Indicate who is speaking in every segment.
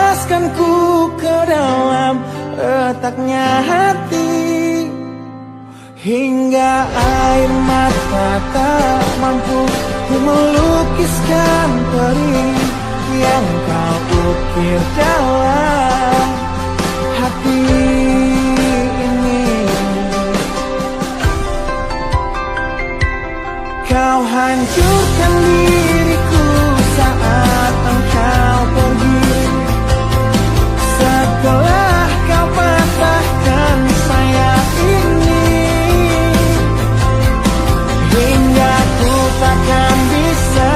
Speaker 1: hempaskanku ke dalam retaknya hati, hingga air mata tak mampu ku melukiskan perih yang kau ukir dalam hati ini. Kau hancurkan diriku saat engkau pergi, setelah kau patahkan sayap ini, hingga ku takkan bisa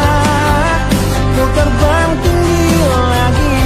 Speaker 1: ku terbang tinggi lagi.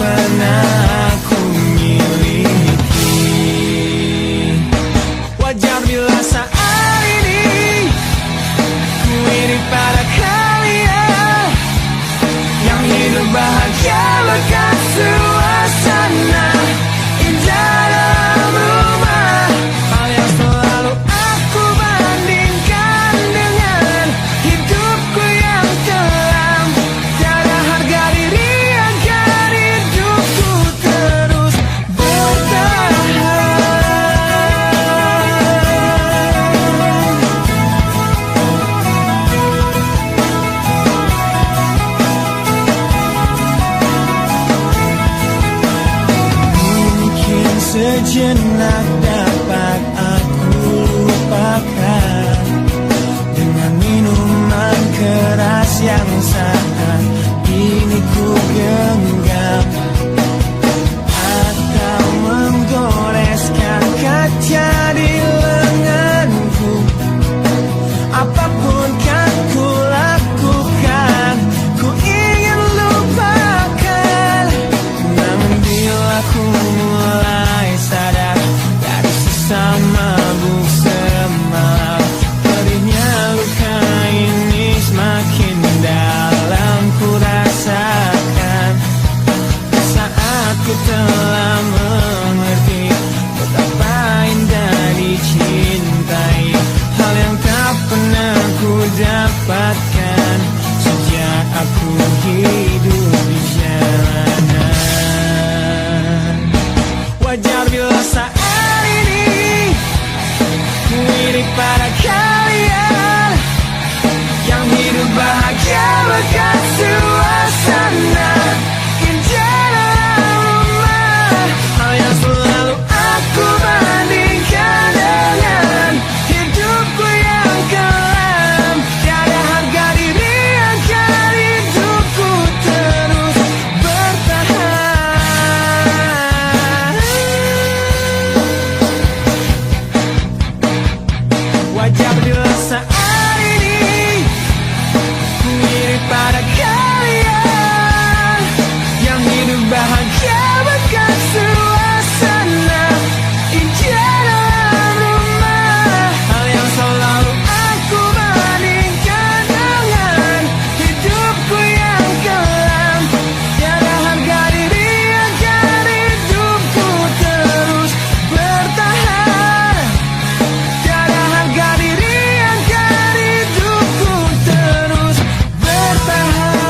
Speaker 1: pernah ku miliki. Wajar bila saat ini ku iri pada kalian yang hidup bahagia lekat suasana indah dalam rumah. Hal yang selalu aku bandingkan dengan hidupku yang kelam. Tiada harga diri agar hidupku terus bertahan. Mungkin sejenak dapat aku lupakan dengan minuman keras yang saat ini ku genggam, atau menggoreskan kaca di lenganku. Apapun kan ku lakukan, ku ingin lupakan. Namun bila ku mulai sadar dari sesama mabuk semalam, pedihnya luka ini semakin dalam ku rasakan. Saat ku telah mengerti betapa indah dicintai, hal yang tak pernah ku dapatkan sejak aku hidup di jalanan. Wajar bila saat ini ku iri pada kalian yang hidup bahagia lekat suasana indah dalam rumah. Hal yang selalu aku bandingkan dengan hidupku yang kelam. Tiada harga diri agar hidupku terus bertahan. Wajar bila saat ini ku iri pada kalian yang hidup bahagia bekas suasana indah dalam rumah. Hal yang selalu aku bandingkan dengan hidupku yang kelam. Tiada harga diri agar hidupku terus bertahan. Tiada harga diri agar hidupku terus bertahan.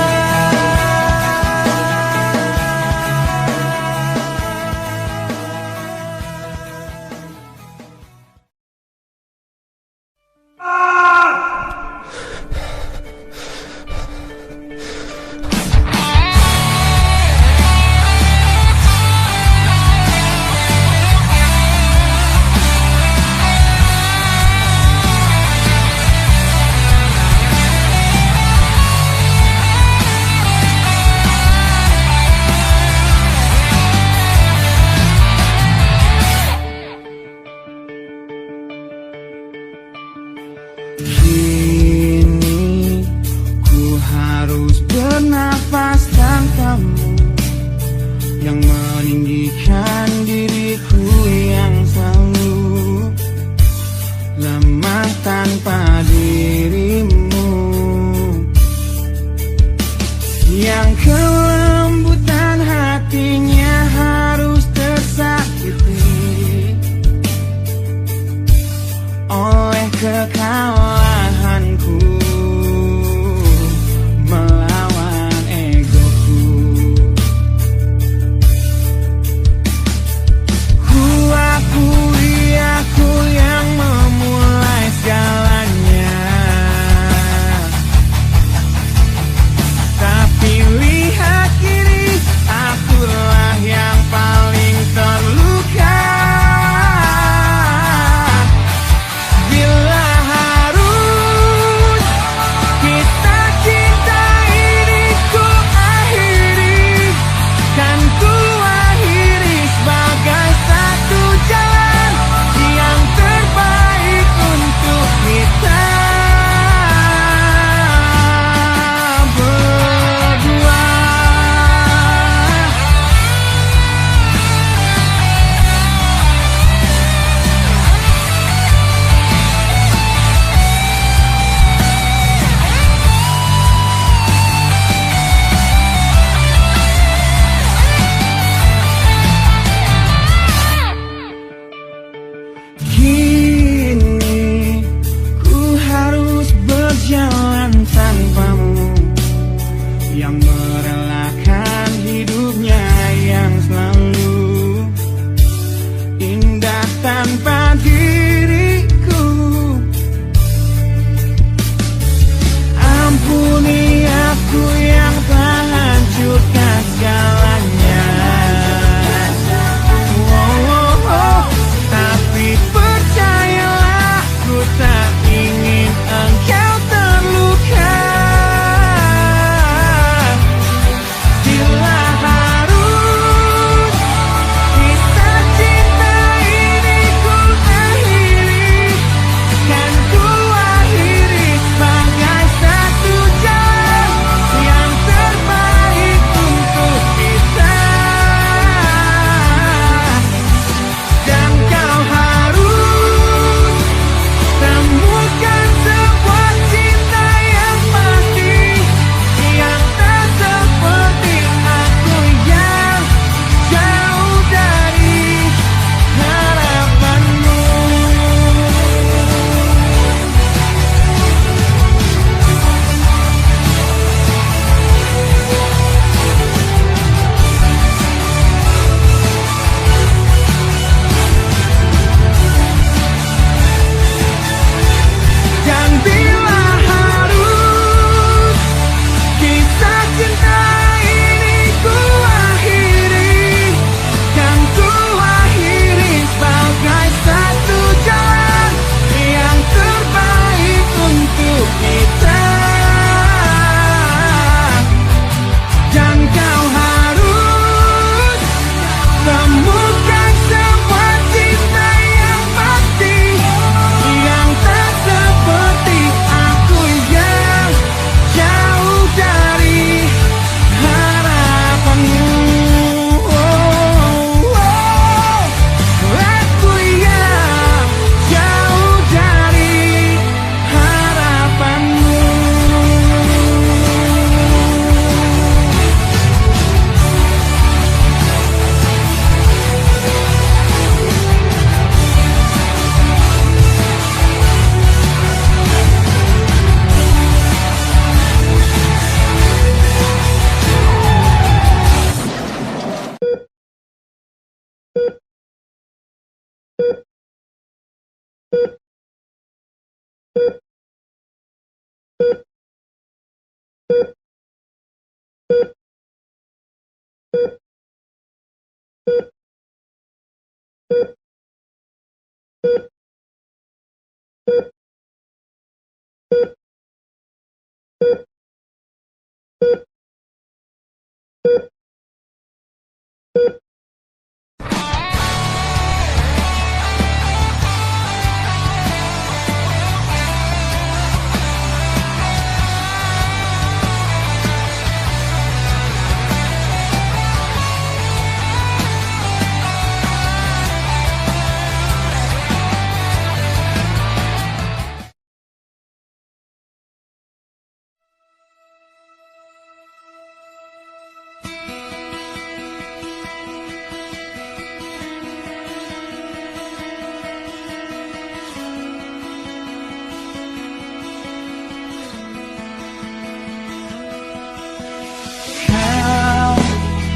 Speaker 1: Kini ku harus bernafas tanpamu yang meninggikan diriku yang selalu lemah tanpa dirimu, yang kelembutan hatinya harus tersakiti oleh kekalahanku melawan egoku.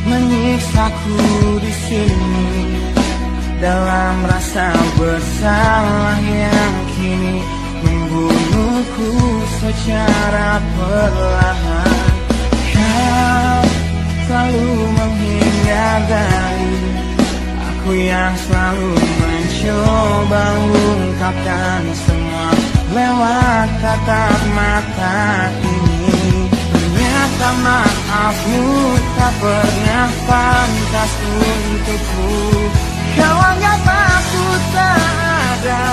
Speaker 1: Menyiksaku di sini dalam rasa bersalah yang kini membunuhku secara perlahan. Kau selalu menghindar dari aku yang selalu mencoba ungkapkan semua lewat tatap mata ini. Ternyata maafmu tak pernah pantas untukku. Kau anggap aku tak ada,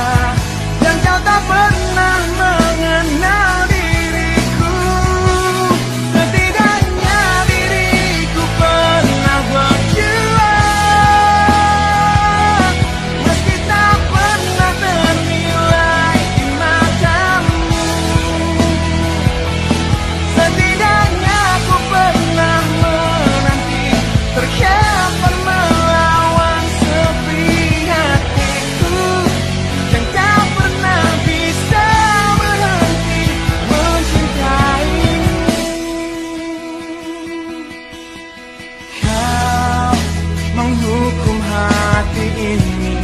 Speaker 1: dan kau tak pernah mengenal diriku. Setidaknya diriku pernah berjuang, meski tak pernah ternilai di matamu. Setidaknya aku pernah menanti, terkapan melawan sepi hatiku, dan kau pernah bisa berhenti mencintaimu. Kau menghukum hati ini,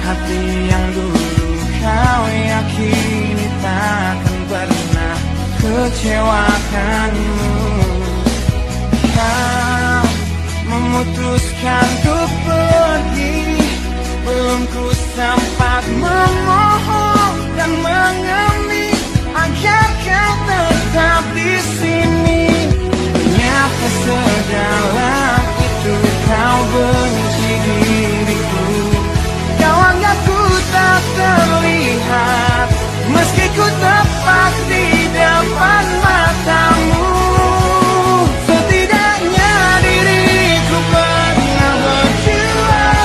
Speaker 1: hati yang dulu kau yakini takkan pernah kecewakanmu. Kau memutuskan untuk pergi, belum ku sempat memohon dan mengemis agar kau tetap di sini. Ternyata sedalam itu kau benci diriku. Kau anggap ku tak terlihat, meski ku tepat di depan matamu. Setidaknya diriku pernah berjuang,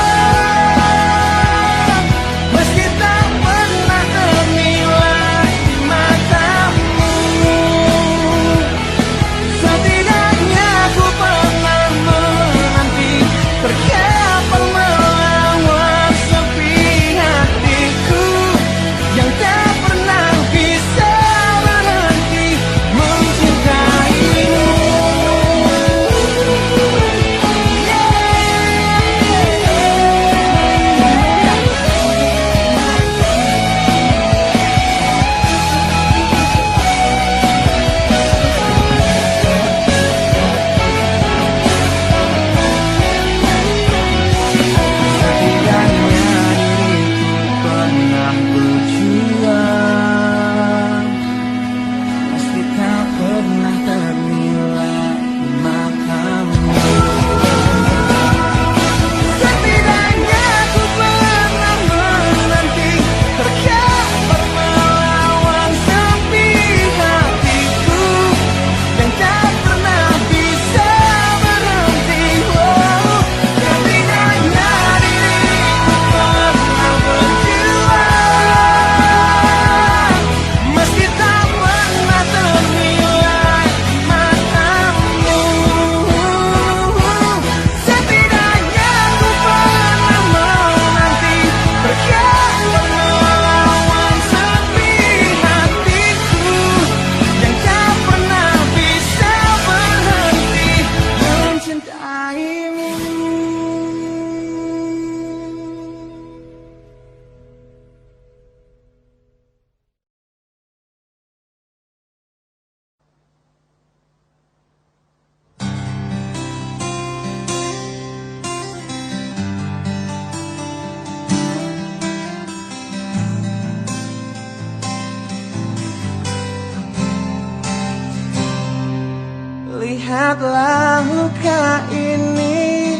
Speaker 1: Lihatlah luka ini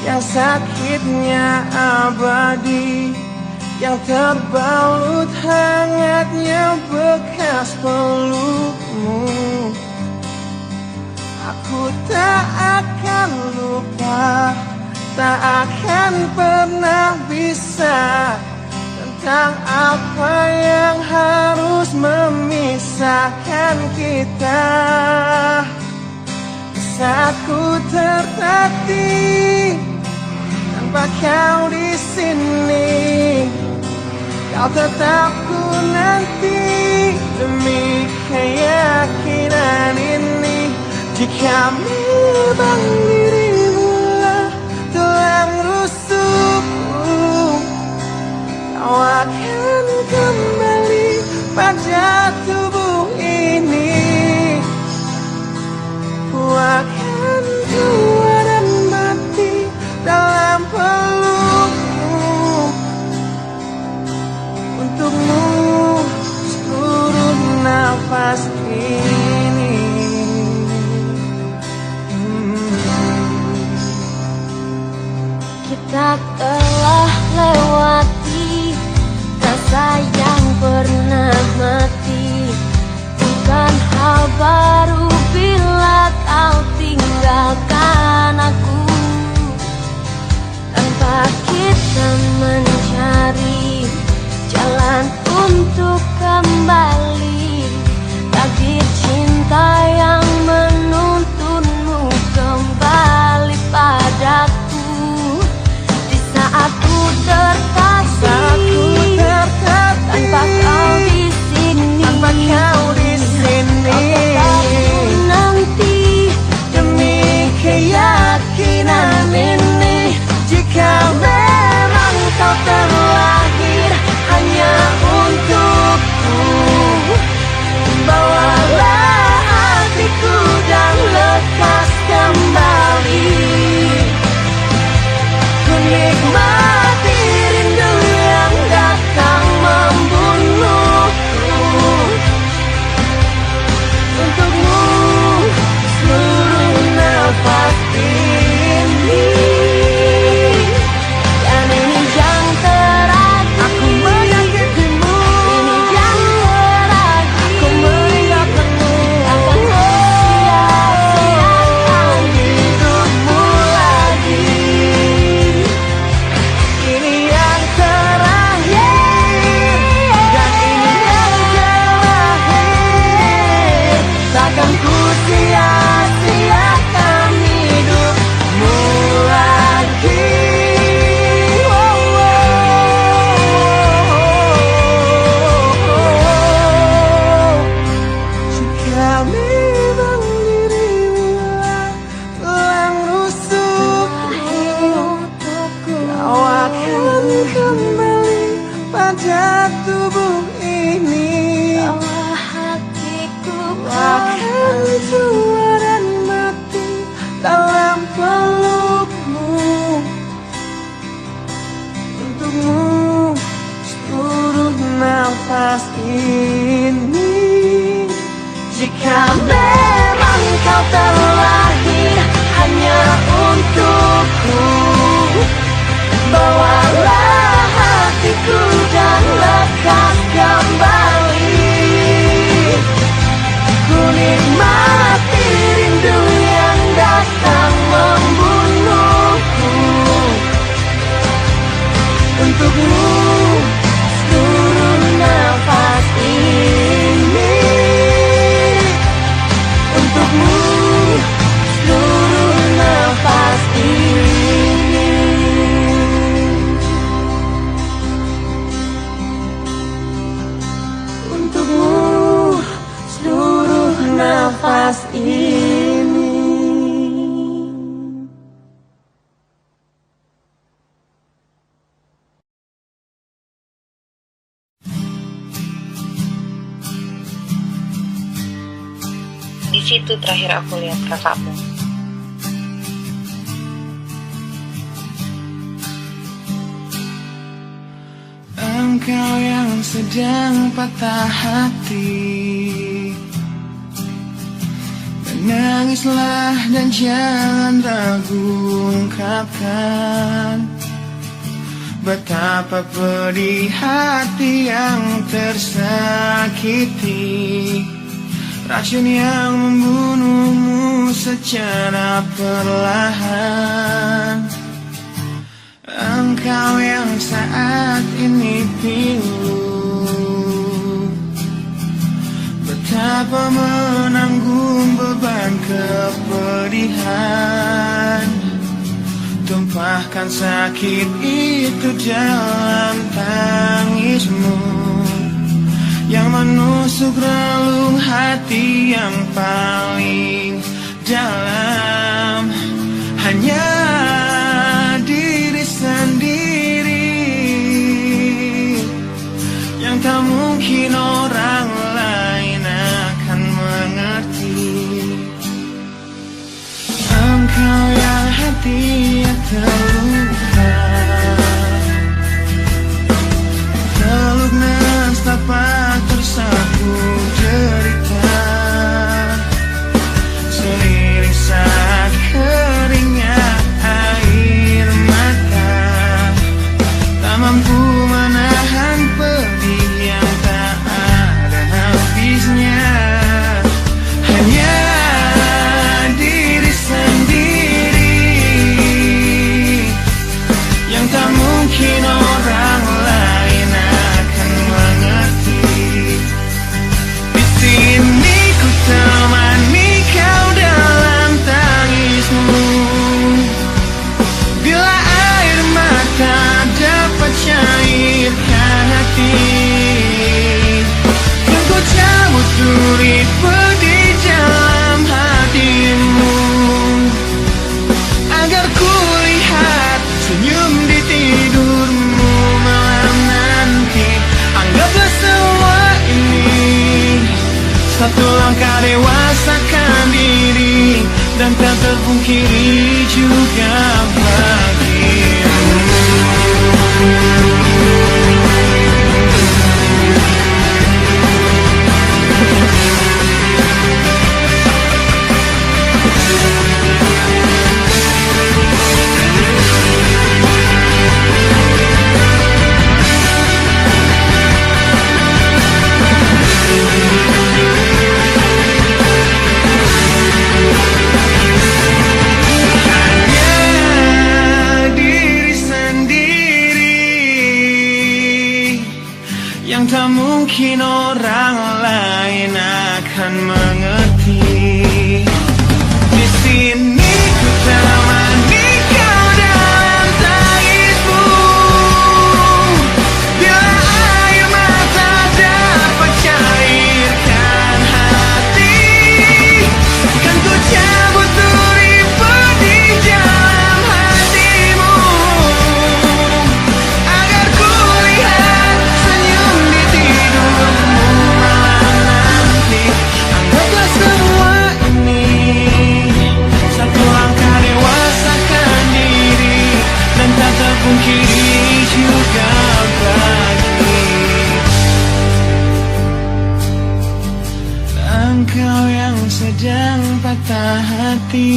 Speaker 1: yang sakitnya abadi, yang terbalut hangatnya bekas pelukmu. Aku tak akan lupa, tak akan pernah bisa tentang apa yang harus memisahkan kita. Saat ku tertatih tanpa kau di sini, kau tetap ku nanti demi keyakinan ini. Jika memang dirimu lah tulang rusukku, kau akan kembali pada tubuh ini. Ku akan tua dan mati dalam pelukmu. Untukmu seluruh nafas ini.
Speaker 2: Kita telah lewati rasa yang pernah mati. Bukan hal baru bila kau tinggalkan aku, tanpa kita mencari jalan untuk kembali. Takdir cinta yang menuntunmu kembali padaku. Di saat ku tertatih tanpa kau di sini,
Speaker 1: Tanpa kau di sini,
Speaker 2: nanti
Speaker 1: demi keyakinan ini. Jika memang kau terlahir hanya untukku, bawalah hatiku dan lekas kembali. Ku nikmati rindu yang datang membunuhku. Untukmu seluruh nafas ini.
Speaker 2: dan ini yang terakhir.
Speaker 1: Aku menyakitimu,
Speaker 2: Ini yang terakhir.
Speaker 1: aku meninggalkanmu.
Speaker 2: Akan sia-siakan
Speaker 1: Hidupmu lagi. Ini yang terakhir, dan ini yang terakhir. Takkan ku sia-siakan hidupmu lagi. Jika memang dirimu lah tulang rusukku, kau akan kembali pada tubuh ini.
Speaker 2: Bawa hatiku
Speaker 1: Akan tua dan mati dalam pelukmu. Untukmu seluruh nafas ini. Jika memang kau terlahir hanya untukku, bawalah hatiku dan lekas kembali. Ku nikmati rindu yang datang membunuhku. Untukmu seluruh nafas ini. Untukmu seluruh nafas ini. Untukmu seluruh nafas ini.
Speaker 3: Di situ terakhir aku lihat kakakmu.
Speaker 1: Engkau yang sedang patah hati, dan Nangislah dan jangan ragu ungkapkan betapa pedih hati yang tersakiti, racun yang membunuhmu secara perlahan. Engkau yang saat ini pilu, betapa menanggung beban kepedihan. Tumpahkan sakit itu dalam tangismu yang menusuk relung hati yang paling dalam. Hanya diri sendiri yang tak mungkin orang lain akan mengerti. Engkau yang hatinya terluka, terlunas dapat tersapu derita, selirik saat keringnya air mata, tak mampu menahan pedih yang tak ada habisnya. Hanya diri sendiri yang tak mungkin orang lain akan mengerti. Di sini ku temani kau dalam tangismu, bila air mata dapat cairkan hati, kan ku cabut duri pedih dalam hatimu, agar ku lihat senyum di tidurmu malam nanti. Anggaplah semua ini satu langkah dewasakan diri, dan tak terpungkiri juga bagimu. Yang tak mungkin orang lain akan mengerti. Di sini ku temani kau dalam tangismu, bila air mata dapat cairkan hati, kan ku cabut duri pedih dalam hatimu, agar ku lihat senyum di tidurmu malam nanti. Anggaplah semua ini satu langkah dewasakan diri, dan tak terpungkiri juga bagi engkau yang sedang patah hati.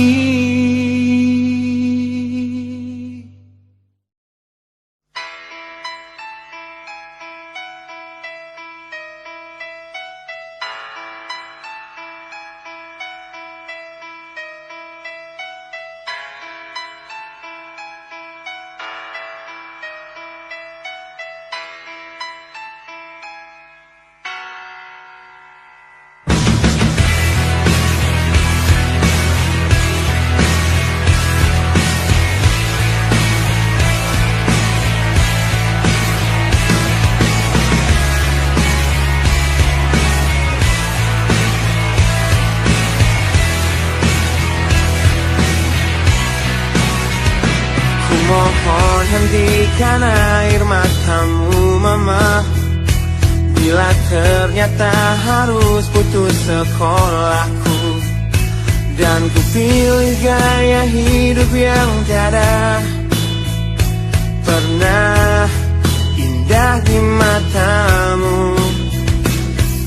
Speaker 1: Mohon hentikan air matamu mama, bila ternyata harus putus sekolahku, dan ku pilih gaya hidup yang tiada pernah indah di matamu.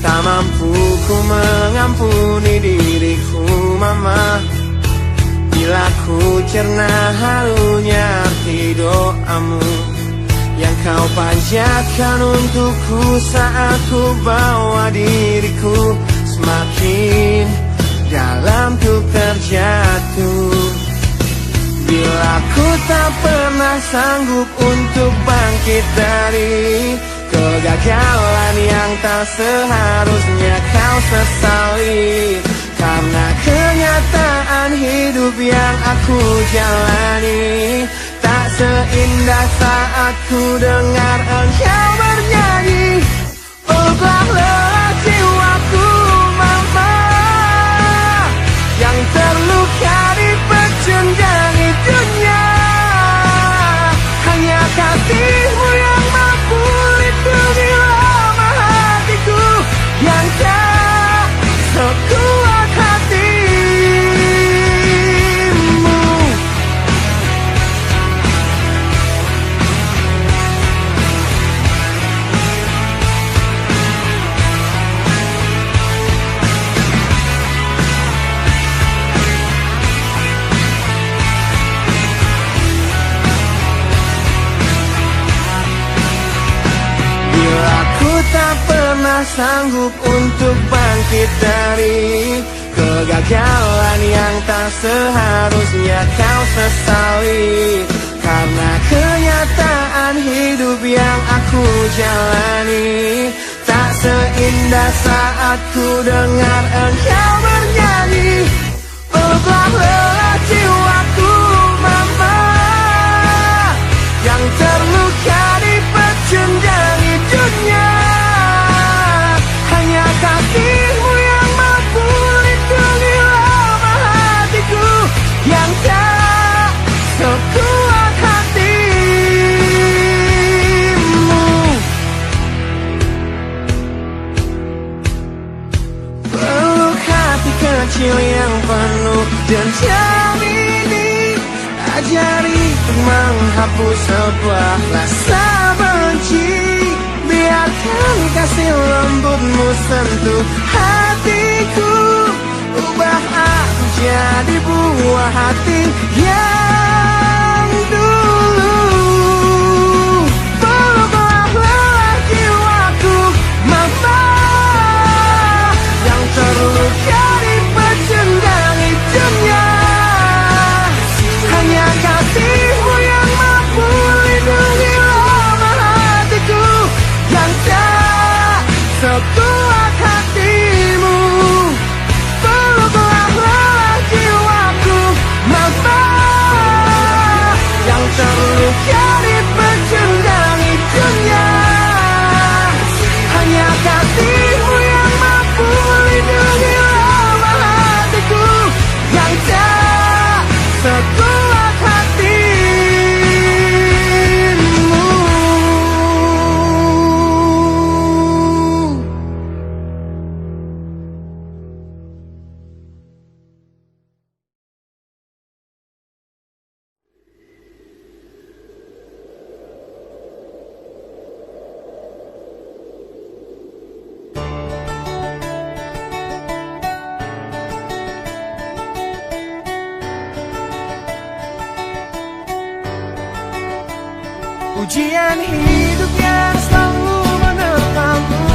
Speaker 1: Tak mampu ku mengampuni diriku mama, Aku cerna halunya arti doamu yang kau panjatkan untukku saat ku bawa diriku semakin dalam ku terjatuh. Bila ku tak pernah sanggup untuk bangkit dari kegagalan yang tak seharusnya kau sesali, karena kenyataan hidup yang aku jalani tak seindah saat ku dengar engkau bernyanyi. Oh telah jiwaku mama yang terluka di pecundangi dunia, hanya kasihmu yang mampu lindungi lama hatiku yang tak sekuat hatimu. Bila ku tak pernah sanggup untuk bangkit dari kegagalan yang tak seharusnya kau sesali, karena kenyataan hidup yang aku jalani tak seindah saat ku dengar engkau bernyanyi. Peluklah jiwaku mama yang terluka di pecundangi dunia, hanya kasihmu yang mampu lindungi lama hatiku yang tak sekuat hatimu. Peluk hati kecil yang penuh dendam ini, ajari untuk menghapus sebuah rasa benci. Biarkan kasih lembutmu sentuh hatiku, ubah aku jadi buah hati yang dulu. Peluklah lelah jiwaku mama yang terluka di pecundangi dunia, hanya kasihmu yang mampu lindungi lama hatiku yang tak sekuat hatimu. Peluklah lelah jiwaku mama yang terluka di pecundangi dunia, hanya kasihmu yang mampu lindungi lama hatiku yang tak sekuat hatimu. Ujian hidup yang selalu menerpamu,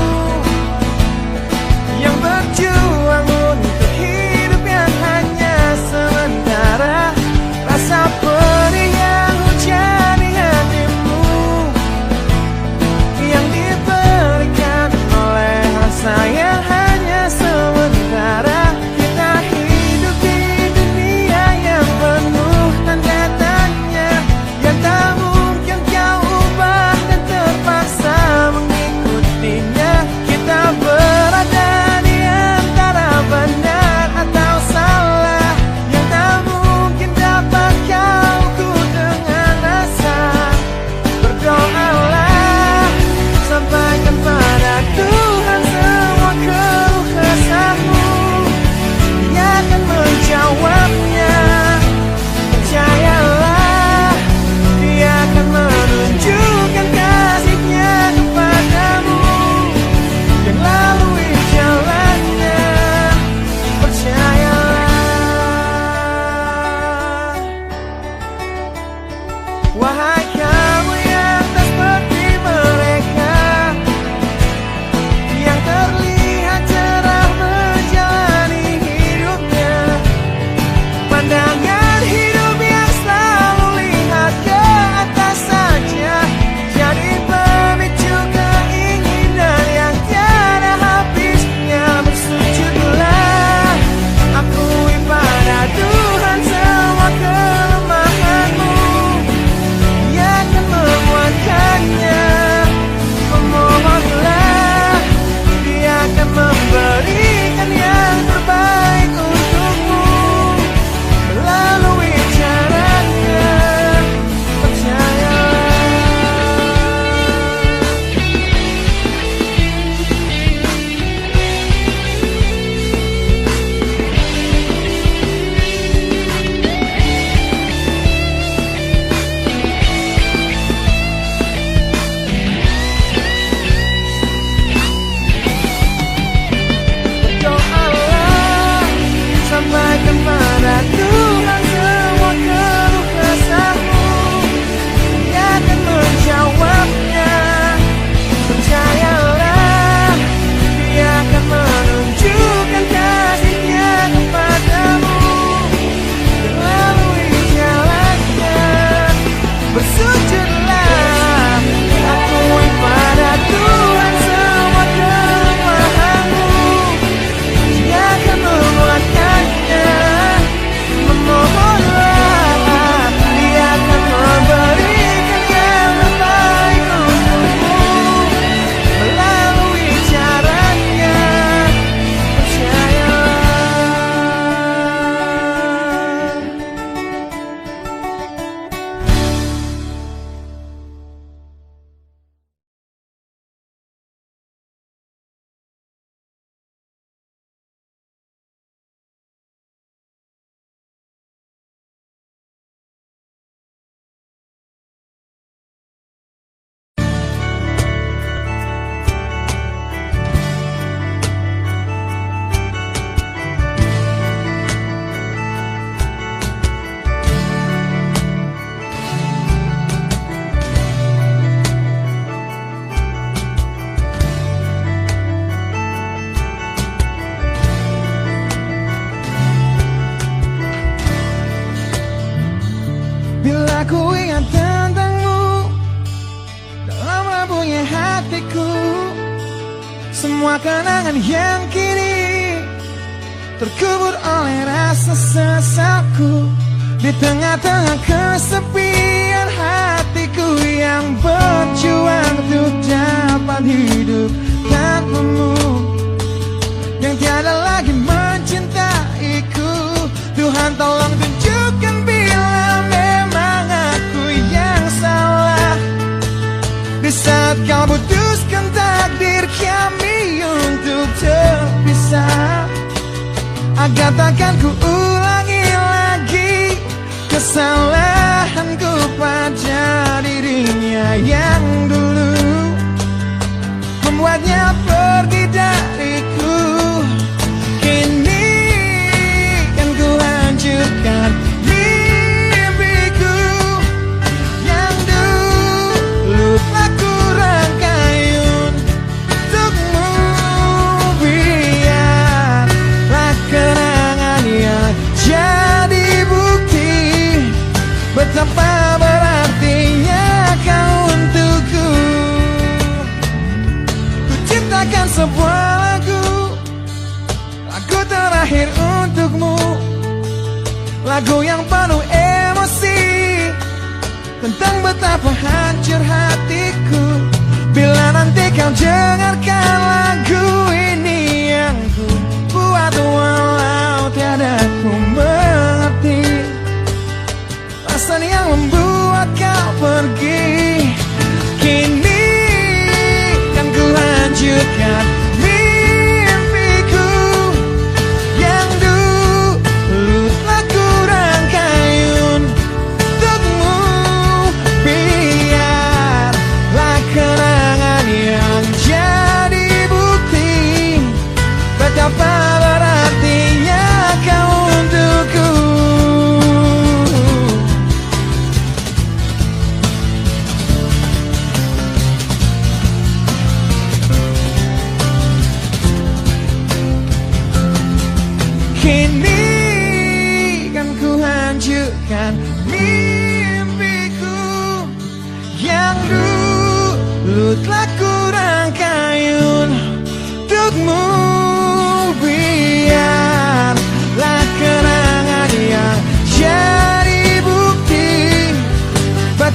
Speaker 1: yang berjuang untuk hidup yang hanya sementara, rasa perih yang hujan di hatimu, yang diberikan oleh rasa yang hanya sementara. Kita hidup di dunia yang penuh tanda tanya, yang tak mungkin kau ubah dan terpaksa. Wahai kamu yang tak seperti mereka, yang terlihat cerah menjalani hidupnya. Pandangan hidup yang selalu lihat ke atas saja, jadi pemicu keinginan yang tiada habisnya. Bersujudlah, akui pada Tuhan semua kelemahanmu, Dia akan menguatkannya. Memohonlah, Dia akan memberikan yang terbaik untukmu melalui caranya. Percayalah. Berdoalah, sampaikan pada Tuhan semua keluh kesahmu, Dia akan menjawabnya. Percayalah, Dia akan menunjukkan kasih-Nya kepadamu melalui jalannya. Bersujudlah, akui pada Tuhan semua kelemahanmu, Dia akan menguatkannya. Memohonlah, Dia akan memberikan yang terbaik untukmu melalui caranya. Percayalah. Bila ku ingat tentangmu dalam rapuhnya hatiku, semua kenangan yang kini terkubur oleh rasa sesalku. Di tengah-tengah kesepian hatiku yang berjuang untuk dapat hidup tanpamu, yang tiada lagi mencintaiku. Tuhan tolong tunjukkan bila memang aku yang salah, di saat kau putuskan takdir kami untuk terpisah, agar takkan ku ulangi lagi kesalahanku pada dirinya yang dulu membuatnya pergi dariku. Kini kan ku hancurkan mimpiku yang dulu telah ku rangkai untukmu. Biarlah kenangan yang jadi bukti betapa berartinya kau untukku. Ku ciptakan sebuah lagu terakhir untukmu, lagu yang penuh emosi tentang betapa hancur hatiku. Bila nanti kau dengarkan lagu ini yang ku buat, walau tiada ku mengerti alasan yang membuat kau pergi. Kini kan ku lanjutkan mimpiku yang dulu telah ku rangkai untukmu. Biarlah kenangan yang jadi bukti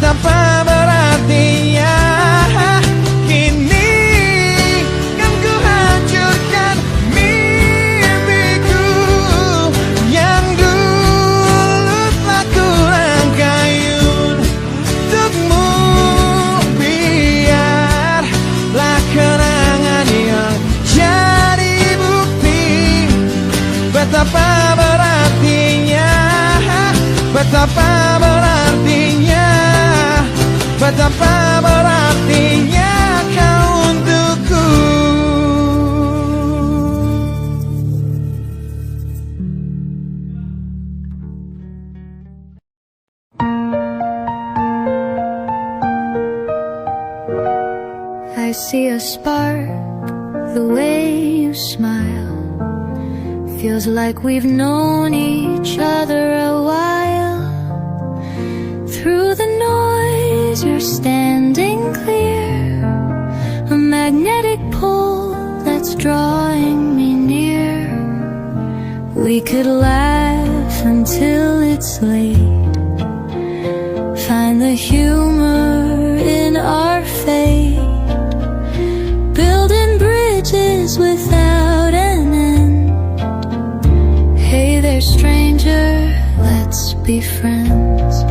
Speaker 1: betapa berartinya. Kini kan ku hancurkan mimpiku yang dulu telah ku rangkai untukmu. Biarlah kenangan yang jadi bukti betapa berartinya, betapa berartinya, betapa berartinya kau untukku.
Speaker 2: I see a spark, the way you smile. Feels like we've known each other a while. Through the noise, you're standing clear. A magnetic pull that's drawing me near. We could laugh until it's late. Find the humor in our fate. Building bridges without an end. Hey there, stranger, let's be friends.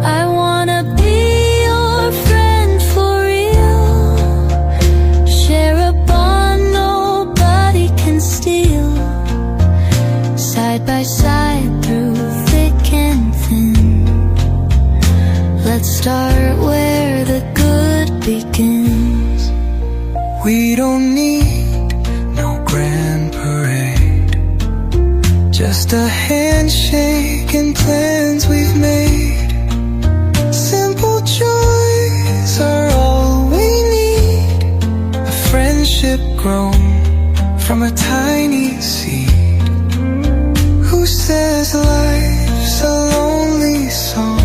Speaker 2: I wanna be your friend for real. Share a bond nobody can steal. Side by side through thick and thin. Let's start where the good begins.
Speaker 1: We don't need no grand parade, just a handshake and plans we've made. Simple joys are all we need. A friendship grown from a tiny seed. Who says life's a lonely song?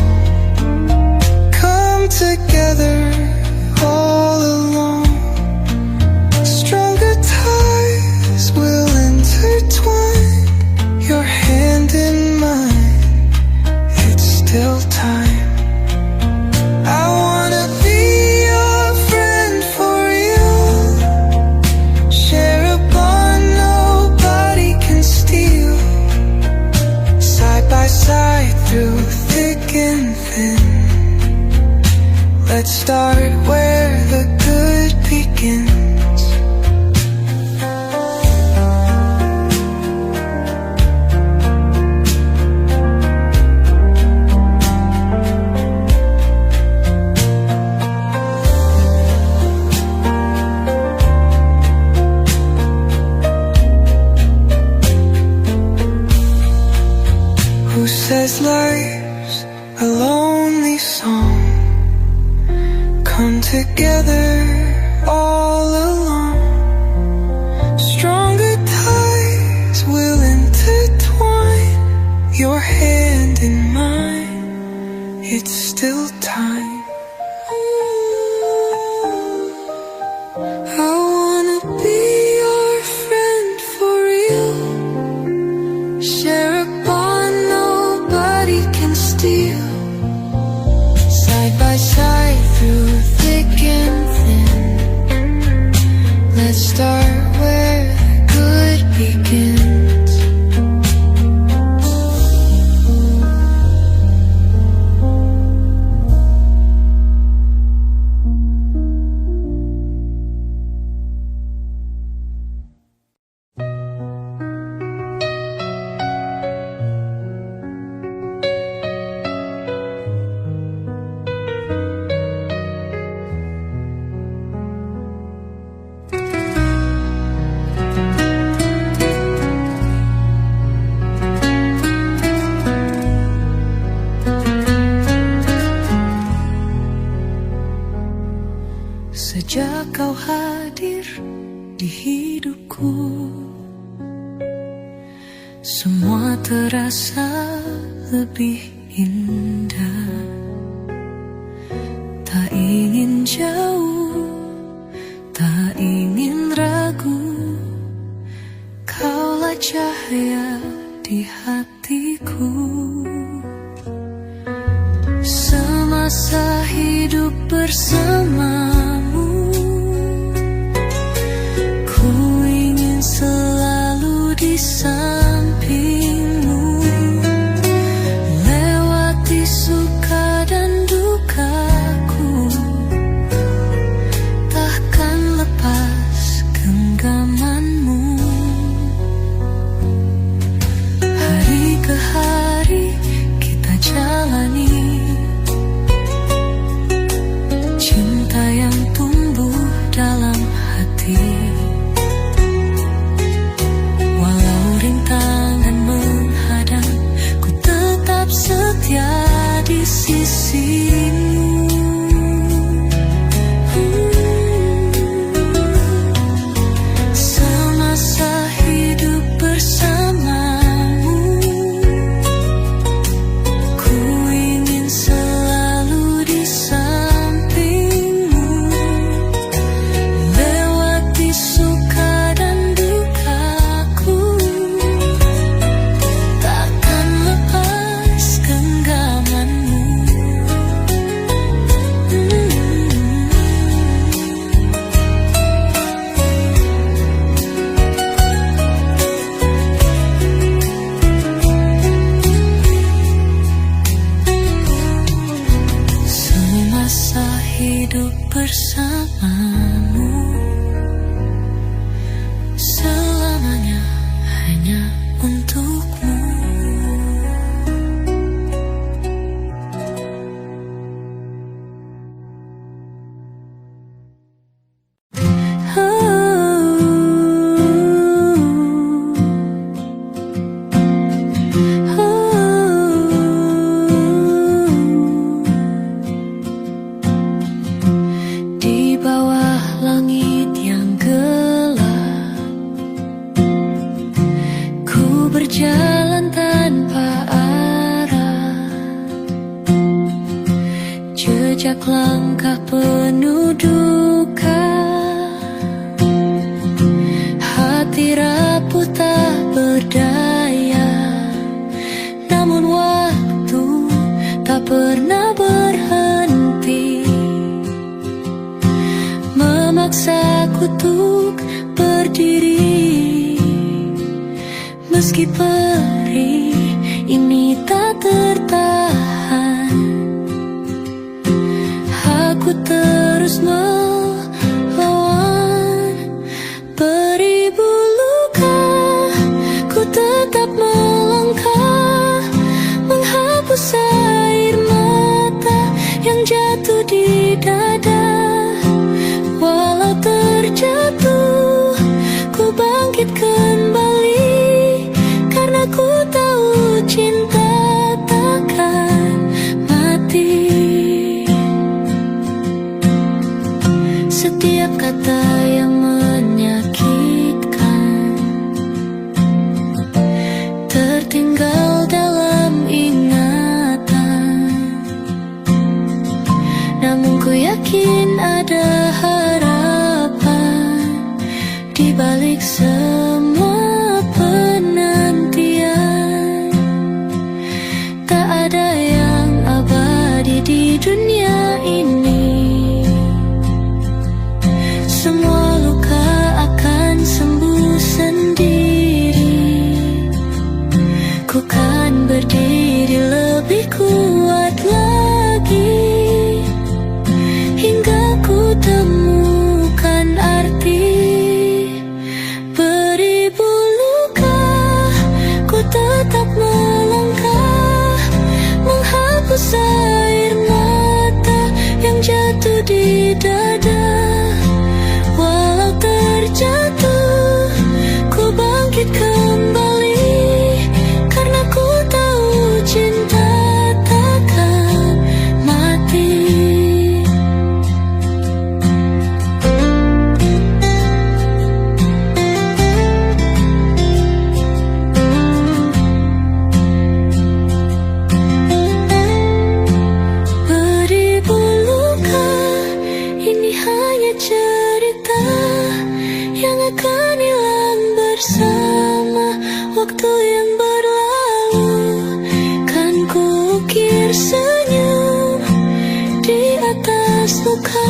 Speaker 1: Come together all along. Stronger ties will intertwine. Your hand in mine, it's still time. I wanna be your friend for real. Share a bond nobody can steal. Side by side through thick and thin. Let's start where the good begins. Who says life's a lonely song? Come together all along. Stronger ties will intertwine. Your hand in mine, it's still time. I wanna be your friend for real. Share a bond nobody can steal. Side by side through thick and thin. Let's start where the good begins. Sejak kau hadir di hidupku, semua terasa lebih indah. Tak ingin jauh, tak ingin ragu, kaulah cahaya di hatiku. Semasa
Speaker 4: Semasa hidup bersamamu, ku ingin selalu di sampingmu, lewati suka dan dukaku, takkan lepas genggamanmu. Hari ke hari kita jalani cinta yang tumbuh dalam hati. Walau rintangan menghadang, ku tetap setia di sisimu. Semasa hidup bersamamu, ku ingin selalu di sampingmu, lewati suka dan dukaku, takkan lepas genggamanmu. Semasa hidup bersamamu, selamanya hanya untukmu. Di bawah langit yang gelap, ku berjalan tanpa arah, jejak langkah penuh duka, hati rapuh tak berdaya, namun waktu tak pernah berhenti, memaksaku untuk berdiri. Meski perih ini tak tertahan, aku terus melawan. Beribu luka, ku tetap melangkah, menghapus air mata yang jatuh di dada. Walau terjatuh, ku bangkit kembali, karena ku tahu cinta takkan mati. Setiap kata yang menyakitkan tertinggal dalam ingatan, namun ku yakin ada harapan di balik semua penantian. Tak ada yang abadi di dunia ini, semua luka akan sembuh sendiri. Ku kan berdiri lebih kuat lagi, hingga ku temukan arti. Beribu luka, ku tetap melangkah, menghapus air mata yang jatuh di dada. Walau terjatuh, ku bangkit kembali, karena ku tahu cinta takkan mati. Beribu luka, ini hanya cerita yang akan hilang bersama waktu yang berlalu. Kan ku ukir senyum atas luka